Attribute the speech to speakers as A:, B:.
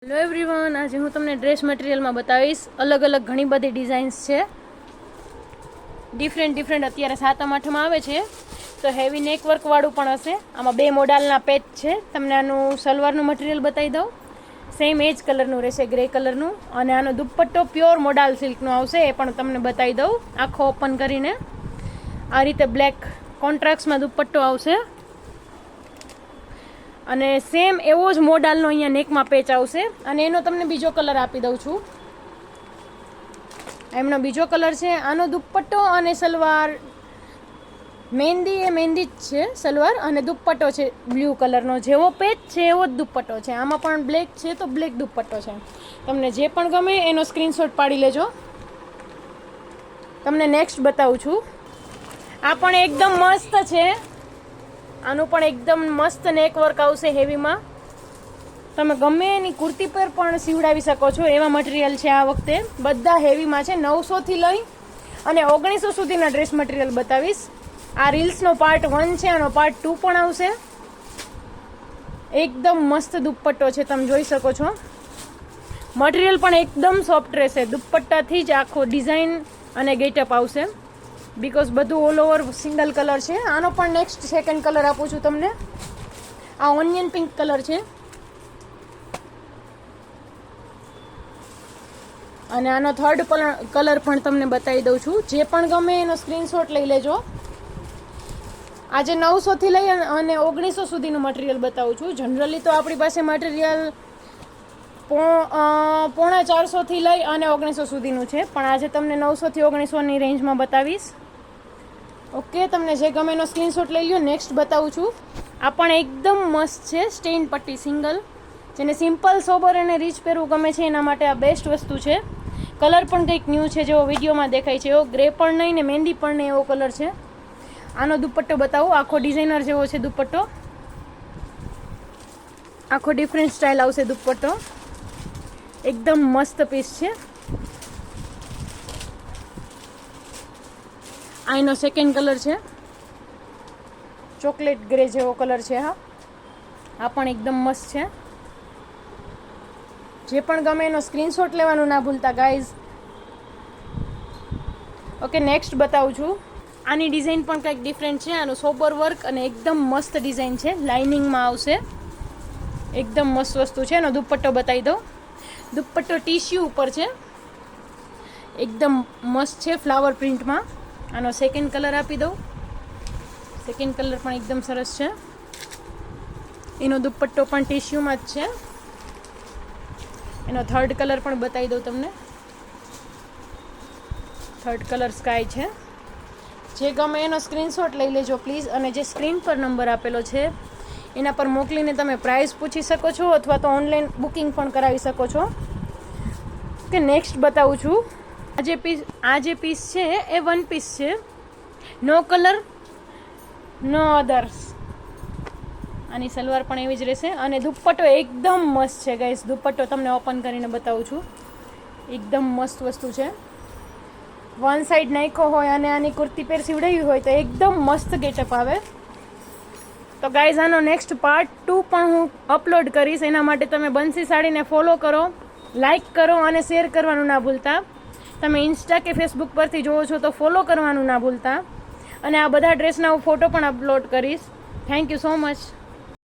A: Hello everyone, આજે હું તમને ડ્રેસ મટીરિયલમાં બતાવીશ. અલગ અલગ ઘણી બધી ડિઝાઇન્સ છે, ડિફરન્ટ અત્યારે 7મ 8મ આવે છે તો હેવી નેક વર્કવાળું પણ હશે. આમાં 2 મોડલના પેચ છે. તમને આનું સલવારનું મટીરિયલ બતાવી દઉં. સેમ એ જ કલરનું રહેશે, ગ્રે કલરનું. અને આનો દુપટ્ટો પ્યોર મોડાલ સિલ્કનો આવશે, એ પણ તમને બતાવી દઉં. આખો ઓપન કરીને આ રીતે બ્લેક કોન્ટ્રાક્ટ્સમાં દુપટ્ટો આવશે અને સેમ એવો જ મોડાલનો અહીંયા નેકમાં પેચ આવશે. અને એનો તમને બીજો કલર આપી દઉં છું. એમનો બીજો કલર છે. આનો દુપટ્ટો અને સલવાર મહેંદી જ છે સલવાર, અને દુપટ્ટો છે બ્લુ કલરનો. જેવો પેચ છે એવો જ દુપટ્ટો છે. આમાં પણ બ્લેક છે તો બ્લેક દુપટ્ટો છે. તમને જે પણ ગમે એનો સ્ક્રીનશોટ પાડી લેજો. તમને નેક્સ્ટ બતાવું છું. આ પણ એકદમ મસ્ત છે. આનું પણ એકદમ મસ્ત નેક વર્ક આવશે હેવીમાં. તમે ગમે એની કુર્તી પર પણ સીવડાવી શકો છો એવા મટીરિયલ છે. આ વખતે બધા હેવીમાં છે. 900થી લઈ અને 1900 સુધીના ડ્રેસ મટીરિયલ બતાવીશ. આ રીલ્સનો પાર્ટ 1 છે, આનો પાર્ટ 2 પણ આવશે. એકદમ મસ્ત દુપટ્ટો છે, તમે જોઈ શકો છો. મટીરિયલ પણ એકદમ સોફ્ટ રહેશે. દુપટ્ટાથી જ આખો ડિઝાઇન અને ગેટઅપ આવશે, બીકોઝ બધું ઓલ ઓવર સિંગલ કલર છે. આનો પણ નેક્સ્ટ સેકન્ડ કલર આપું છું તમને. આ ઓનિયન પિંક કલર છે અને આનો થર્ડ કલર પણ તમને બતાવી દઉં છું. જે પણ ગમે એનો સ્ક્રીનશોટ લઈ લેજો. આજે 900થી લઈ અને 1900 સુધીનું મટીરિયલ બતાવું છું. જનરલી તો આપણી પાસે મટીરિયલ 450થી લઈ અને 1900 સુધીનું છે, પણ આજે તમને 900થી 1900ની રેન્જમાં બતાવીશ. ઓકે, તમને જે ગમે એનો સ્ક્રીનશોટ લઈ લો. નેક્સ્ટ બતાવું છું. આ પણ એકદમ મસ્ત છે. સ્ટેઇન પટ્ટી સિંગલ. જેને સિમ્પલ સોબર અને રીચ પહેરવું ગમે છે એના માટે આ બેસ્ટ વસ્તુ છે. કલર પણ કંઈક ન્યૂ છે, જેવો વિડીયોમાં દેખાય છે એવો. ગ્રે પણ નહીં ને મહેંદી પણ નહીં એવો કલર છે. આનો દુપટ્ટો બતાવું. આખો ડિઝાઇનર જેવો છે દુપટ્ટો. આખો ડિફરન્ટ સ્ટાઇલ આવશે દુપટ્ટો. એકદમ મસ્ત પીસ છે. આ એનો સેકન્ડ કલર છે. ચોકલેટ ગ્રે જેવો કલર છે. હા, આ પણ એકદમ મસ્ત છે. જે પણ ગમે એનો સ્ક્રીનશોટ લેવાનું ના ભૂલતા ગાઈઝ. ઓકે, નેક્સ્ટ બતાવું છું. આની ડિઝાઇન પણ કંઈક ડિફરન્ટ છે. આનું સોબર વર્ક અને એકદમ મસ્ત ડિઝાઇન છે. લાઇનિંગમાં આવશે. એકદમ મસ્ત વસ્તુ છે. એનો દુપટ્ટો બતાવી દો. દુપટ્ટો ટીશ્યુ ઉપર છે. એકદમ મસ્ત છે ફ્લાવર પ્રિન્ટમાં. આનો સેકન્ડ કલર આપી દઉં. સેકન્ડ કલર પણ એકદમ સરસ છે. એનો દુપટ્ટો પણ ટીશ્યુમાં જ છે. એનો થર્ડ કલર પણ બતાવી દઉં તમને. થર્ડ કલર સ્કાય છે. જે ગમે એનો સ્ક્રીનશોટ લઈ લેજો પ્લીઝ. અને જે સ્ક્રીન પર નંબર આપેલો છે એના પર મોકલીને તમે પ્રાઇસ પૂછી શકો છો, અથવા તો ઓનલાઈન બુકિંગ પણ કરાવી શકો છો. કે નેક્સ્ટ બતાવું છું. આ જે પીસ છે એ 1 પીસ છે. નો કલર નો અધર્સ. આની સલવાર પણ એવી જ રહેશે. અને દુપટ્ટો એકદમ મસ્ત છે ગાઈસ. દુપટ્ટો તમને ઓપન કરીને બતાવું છું. એકદમ મસ્ત વસ્તુ છે. વન સાઈડ નાખ્યો હોય અને આની કુર્તી પેર સીવડાવી હોય તો એકદમ મસ્ત ગેટઅપ આવે. તો ગાઈઝ, આનો નેક્સ્ટ પાર્ટ 2 પણ હું અપલોડ કરીશ. એના માટે તમે બંસી સાડીને ફોલો કરો, લાઇક કરો અને શેર કરવાનું ના ભૂલતા. તમે ઇન્સ્ટા કે ફેસબુક પરથી જોવો છો તો ફોલો કરવાનું ના ભૂલતા. અને આ બધા ડ્રેસના હું ફોટો પણ અપલોડ કરીશ. Thank you so much.